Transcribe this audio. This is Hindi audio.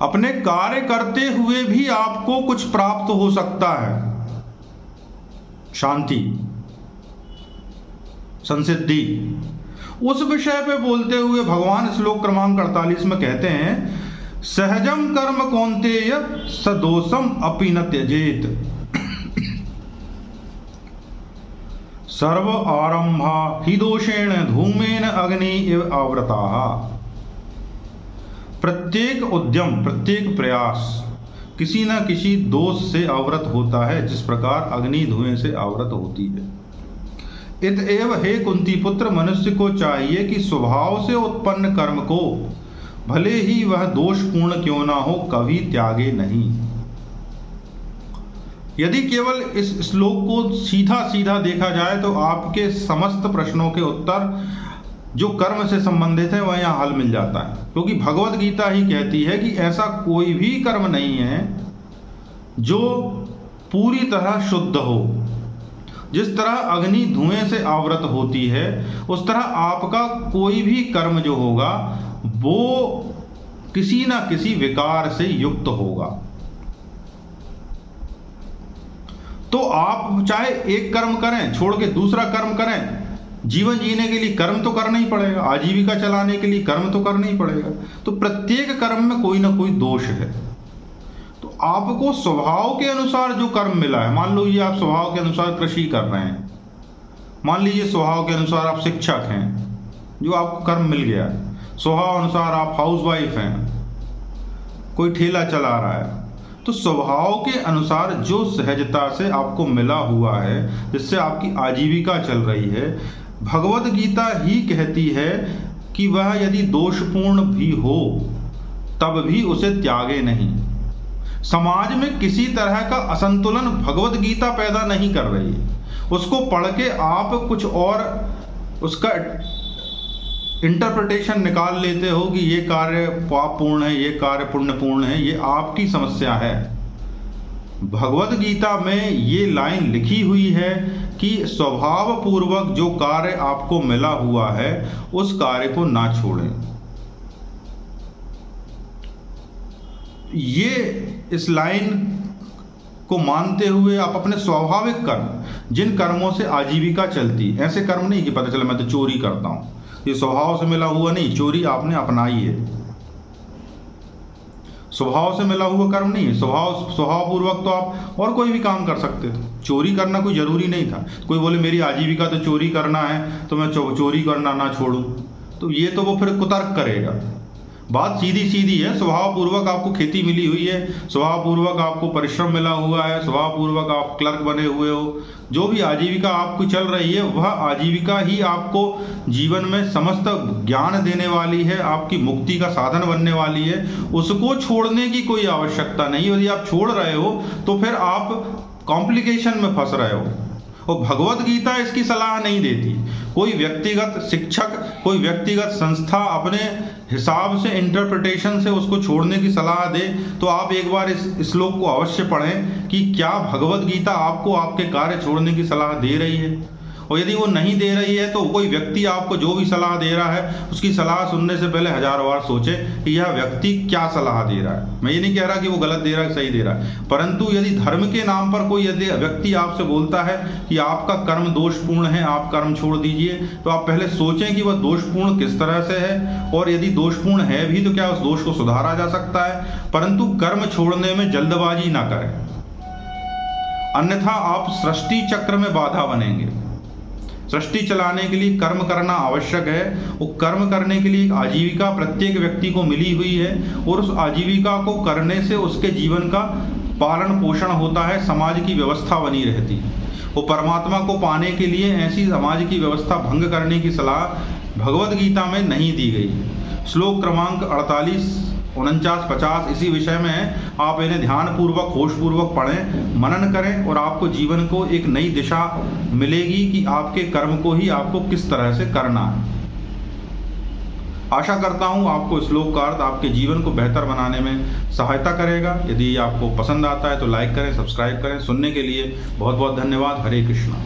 अपने कार्य करते हुए भी आपको कुछ प्राप्त हो सकता है, शांति, संसिद्धि। उस विषय पे बोलते हुए भगवान श्लोक क्रमांक 48 में कहते हैं, सहजम कर्म कौन्तेय सदोषम अपि न त्यजेत, सर्व आरंभा हि दोषेण धूमेन अग्नि इव आवृताः। प्रत्येक उद्यम, प्रत्येक प्रयास किसी न किसी दोष से आवृत होता है, जिस प्रकार अग्नि धुएं से आवृत होती है। इतएव हे कुंती पुत्र, मनुष्य को चाहिए कि स्वभाव से उत्पन्न कर्म को भले ही वह दोषपूर्ण क्यों ना हो, कभी त्यागे नहीं। यदि केवल इस श्लोक को सीधा सीधा देखा जाए तो आपके समस्त प्रश्नों के उत्तर जो कर्म से संबंधित है वह यहाँ हल मिल जाता है, क्योंकि भगवत गीता ही कहती है कि ऐसा कोई भी कर्म नहीं है जो पूरी तरह शुद्ध हो। जिस तरह अग्नि धुएं से आवृत होती है, उस तरह आपका कोई भी कर्म जो होगा वो किसी न किसी विकार से युक्त होगा। तो आप चाहे एक कर्म करें छोड़ के दूसरा कर्म करें, जीवन जीने के लिए कर्म तो करना ही पड़ेगा, आजीविका चलाने के लिए कर्म तो करना ही पड़ेगा। तो प्रत्येक कर्म में कोई ना कोई दोष है। तो आपको स्वभाव के अनुसार जो कर्म मिला है, मान लो ये आप स्वभाव के अनुसार कृषि कर रहे हैं, मान लीजिए स्वभाव के अनुसार आप शिक्षक हैं, जो आपको कर्म मिल गया है। स्वभाव अनुसार आप हाउसवाइफ हैं, कोई ठेला चला रहा है। तो स्वभाव के अनुसार जो सहजता से आपको मिला हुआ है, जिससे आपकी आजीविका चल रही है, भगवत गीता ही कहती है कि वह यदि दोषपूर्ण भी हो तब भी उसे त्यागे नहीं। समाज में किसी तरह का असंतुलन भगवत गीता पैदा नहीं कर रही है। उसको पढ़ के आप कुछ और उसका इंटरप्रिटेशन निकाल लेते हो कि ये कार्य पापपूर्ण है, ये कार्य पुण्यपूर्ण है, ये आपकी समस्या है। भगवत गीता में ये लाइन लिखी हुई है कि स्वभाव पूर्वक जो कार्य आपको मिला हुआ है उस कार्य को ना छोड़ें। ये इस लाइन को मानते हुए आप अपने स्वाभाविक कर्म, जिन कर्मों से आजीविका चलती, ऐसे कर्म नहीं कि पता चला मैं तो चोरी करता हूं, ये स्वभाव से मिला हुआ नहीं, चोरी आपने अपनाई है, स्वभाव से मिला हुआ कर्म नहीं है। स्वभाव पूर्वक तो आप और कोई भी काम कर सकते थे, चोरी करना कोई जरूरी नहीं था। कोई बोले मेरी आजीविका तो चोरी करना है तो मैं चोरी करना ना छोड़ूं, तो ये तो वो फिर कुतर्क करेगा। बात सीधी सीधी है, स्वभाव पूर्वक आपको खेती मिली हुई है, स्वभाव पूर्वक आपको परिश्रम मिला हुआ है, स्वभाव पूर्वक आप क्लर्क बने हुए हो, जो भी आजीविका आपकी चल रही है वह आजीविका ही आपको जीवन में समस्त ज्ञान देने वाली है, आपकी मुक्ति का साधन बनने वाली है। उसको छोड़ने की कोई आवश्यकता नहीं। यदि आप छोड़ रहे हो तो फिर आप कॉम्प्लिकेशन में फंस रहे हो। और भगवत गीता इसकी सलाह नहीं देती। कोई व्यक्तिगत शिक्षक, कोई व्यक्तिगत संस्था अपने हिसाब से इंटरप्रिटेशन से उसको छोड़ने की सलाह दे तो आप एक बार इस श्लोक को अवश्य पढ़ें कि क्या भगवत गीता आपको आपके कार्य छोड़ने की सलाह दे रही है। और यदि वो नहीं दे रही है तो कोई व्यक्ति आपको जो भी सलाह दे रहा है उसकी सलाह सुनने से पहले 1000 बार सोचे कि यह व्यक्ति क्या सलाह दे रहा है। मैं ये नहीं कह रहा कि वो गलत दे रहा है, सही दे रहा है, परंतु यदि धर्म के नाम पर कोई यदि व्यक्ति आपसे बोलता है कि आपका कर्म दोषपूर्ण है, आप कर्म छोड़ दीजिए, तो आप पहले सोचें कि वह दोषपूर्ण किस तरह से है, और यदि दोषपूर्ण है भी तो क्या उस दोष को सुधारा जा सकता है। परंतु कर्म छोड़ने में जल्दबाजी ना करें, अन्यथा आप सृष्टि चक्र में बाधा बनेंगे। सृष्टि चलाने के लिए कर्म करना आवश्यक है। वो कर्म करने के लिए एक आजीविका प्रत्येक व्यक्ति को मिली हुई है, और उस आजीविका को करने से उसके जीवन का पालन पोषण होता है, समाज की व्यवस्था बनी रहती है। वो परमात्मा को पाने के लिए ऐसी समाज की व्यवस्था भंग करने की सलाह भगवत गीता में नहीं दी गई। श्लोक क्रमांक 48, 49, 50 इसी विषय में है। आप इन्हें ध्यानपूर्वक, होशपूर्वक पढ़ें, मनन करें, और आपको जीवन को एक नई दिशा मिलेगी कि आपके कर्म को ही आपको किस तरह से करना है। आशा करता हूँ आपको श्लोक का अर्थ आपके जीवन को बेहतर बनाने में सहायता करेगा। यदि आपको पसंद आता है तो लाइक करें, सब्सक्राइब करें। सुनने के लिए बहुत बहुत धन्यवाद। हरे कृष्णा।